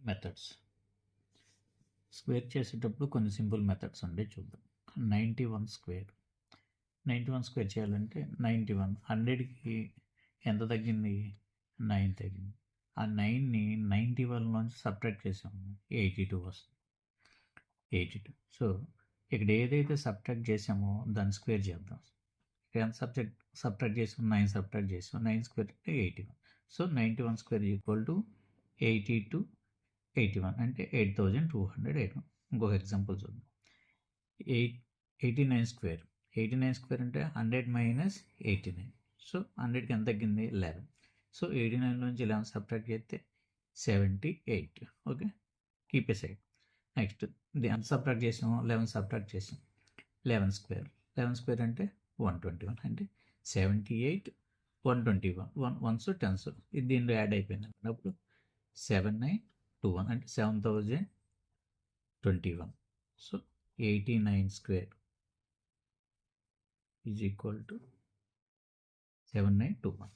Methods. Square చేసేటప్పుడు కొన్ని simple methods ఉండే చూద్దాం. 91 స్క్వేర్. 91 స్క్వేర్ చేయాలంటే 91 100కి ఎంత తగ్గింది? 9 తగ్గింది. ఆ 9ని 91 నుంచి సబ్ట్రాక్ట్ చేసాము, 82 వస్తుంది. 82. సో ఇక్కడ ఏదైతే సబ్ట్రాక్ట్ చేసామో దాన్ని స్క్వేర్ చేద్దాం. ఎంత సబ్ట్రాక్ట్ చేసాం? 9 సబ్ట్రాక్ట్ చేసాం. 9 స్క్వేర్ అంటే 81. సో 91 స్క్వేర్ ఈక్వల్ టు 82 81 అంటే 8281. ఇంకొక ఎగ్జాంపుల్ చూద్దాం. 89 స్క్వేర్. 89 స్క్వేర్ అంటే 100 మైనస్ 89. సో 100కి ఎంత తగ్గింది? 11. సో 89 నుంచి 11 సబ్ట్రాక్ట్ చేస్తే 78. Okay, keep a side. Next ఎంత సబ్ట్రాక్ట్ చేసాము? 11 సబ్ట్రాక్ట్ చేసాం. 11 స్క్వేర్. 11 స్క్వేర్ అంటే 121 అంటే 78 121. 1s 10s ఇది దీనిలో యాడ్ అయిపోయింది. అప్పుడు 7921 అంటే 7021. So 89 square is equal to 7921.